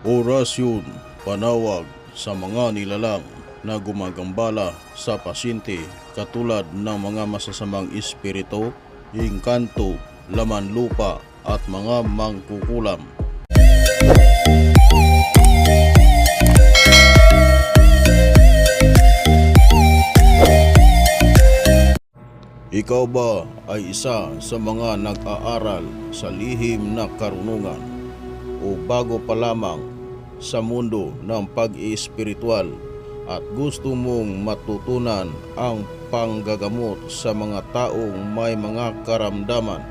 Orasyon, panawag sa mga nilalang na gumagambala sa pasyente katulad ng mga masasamang espiritu, engkanto, laman lupa at mga mangkukulam. Ikaw ba ay isa sa mga nag-aaral sa lihim na karunungan o bago pa lamang sa mundo ng pag-iespiritual at gusto mong matutunan ang panggagamot sa mga taong may mga karamdaman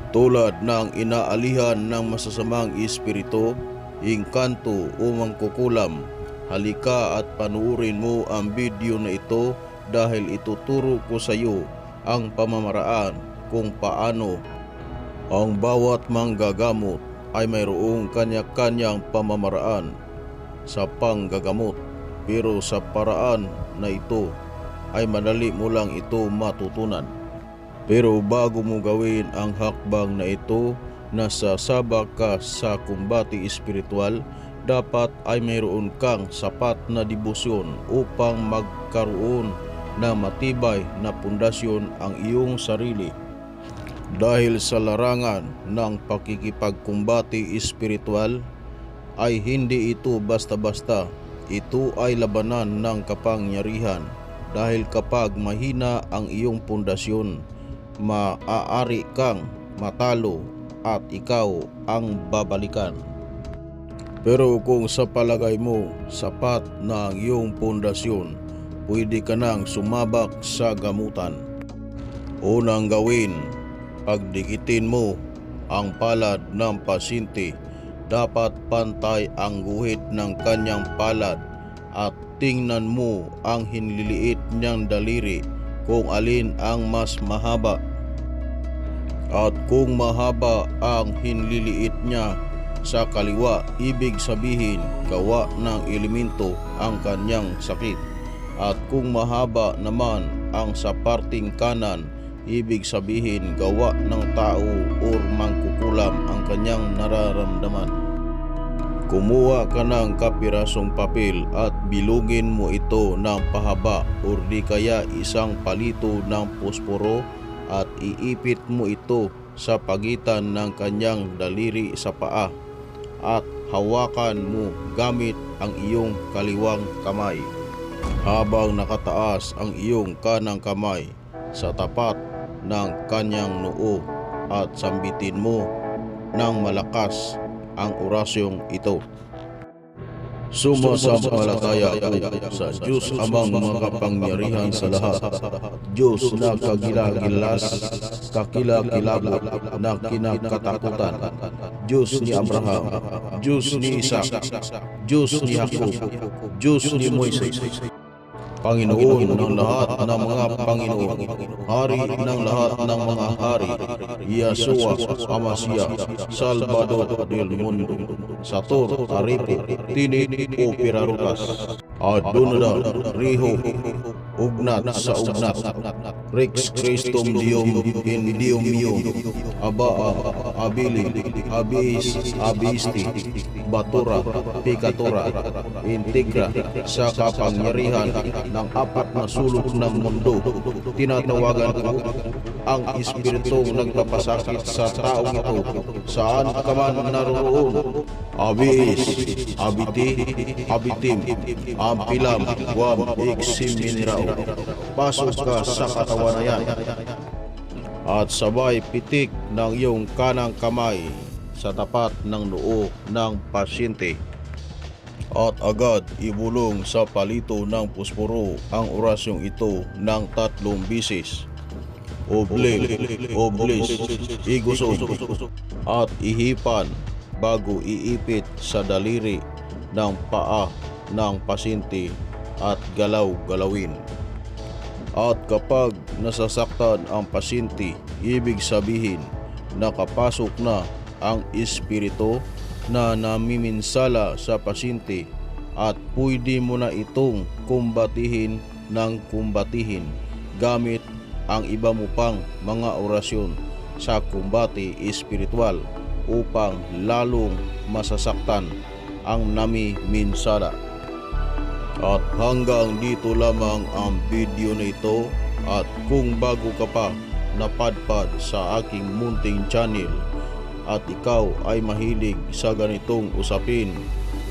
tulad ng inaalihan ng masasamang espiritu, engkanto o mangkukulam? Halika at panuorin mo ang video na ito dahil ituturo ko sa iyo ang pamamaraan kung paano ang bawat manggagamot ay mayroong kanya-kanyang pamamaraan sa panggagamot, pero sa paraan na ito ay madali mo lang ito matutunan. Pero bago mo gawin ang hakbang na ito, nasasabak ka sa kumbati espiritual, dapat ay mayroon kang sapat na debosyon upang magkaroon na matibay na pundasyon ang iyong sarili. Dahil sa larangan ng pakikipagkumbati espiritual ay hindi ito basta-basta. Ito ay labanan ng kapangyarihan, dahil kapag mahina ang iyong pundasyon, maaari kang matalo at ikaw ang babalikan. Pero kung sa palagay mo sapat na ang iyong pundasyon, pwede ka nang sumabak sa gamutan. Unang gawin, pagdikitin mo ang palad ng pasyente. Dapat pantay ang guhit ng kanyang palad at tingnan mo ang hinliliit niyang daliri kung alin ang mas mahaba. At kung mahaba ang hinliliit niya sa kaliwa, ibig sabihin gawa ng elemento ang kanyang sakit. At kung mahaba naman ang sa parting kanan, ibig sabihin gawa ng tao o mangkukulam ang kanyang nararamdaman. Kumuha ka ng kapirasong papel at bilugin mo ito ng pahaba o di kaya isang palito ng posporo at iipit mo ito sa pagitan ng kanyang daliri sa paa at hawakan mo gamit ang iyong kaliwang kamay habang nakataas ang iyong kanang kamay sa tapat ng kanyang noo at sambitin mo ng malakas ang orasyong ito. Sumasampalataya ako sa Diyos Amang makapangyarihan sa lahat, Diyos na kagilagilas, kakilakilabot na kinakatakutan, Diyos ni Abraham, Diyos ni Isaac, Diyos ni Jacob, Diyos ni Moises, Panginoon ng lahat ng mga Panginoon, Hari ng lahat ng mga hari, Yeshua Amasya, Salvador del Mundo, Sator Aripo, Tinit o Pirarutas, Adonada, Riho, Ugnat sa Ugnat, Rex Christum Dium in Dium Mium, Abaa, Abili, Abis, Abisti, Batura, Pikatura, Integra, sa kapangyarihan ng apat na sulok ng mundo. Tinatawagan ko ang espiritong nagpapasakit sa taong ito, saan ka man naroon. Abis, Abiti, Abitim, Ampilam, Guam, Iksim Minirao, pasok ka sa katawan na yan at sabay pitik ng iyong kanang kamay sa tapat ng noo ng pasyente at agad ibulong sa palito ng posporo ang orasyong ito ng 3 bisis. Oble, oblis, igusog at ihipan bago iipit sa daliri ng paa ng pasyente at galaw-galawin. At kapag nasasaktan ang pasyente, ibig sabihin nakapasok na ang espiritu na namiminsala sa pasyente at pwede mo na itong kumbatihin ng kumbatihin gamit ang iba mo pang mga orasyon sa kumbati espiritual upang lalong masasaktan ang namiminsada. At hanggang dito lamang ang video na ito, at kung bago ka pa napadpad sa aking munting channel at ikaw ay mahilig sa ganitong usapin,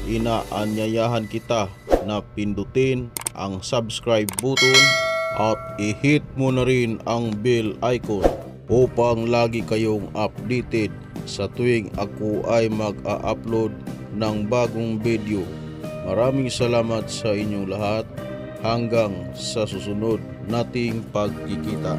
inaanyayahan kita na pindutin ang subscribe button at i-hit mo na rin ang bell icon upang lagi kayong updated sa tuwing ako ay mag-a-upload ng bagong video. Maraming salamat sa inyong lahat. Hanggang sa susunod nating pagkikita.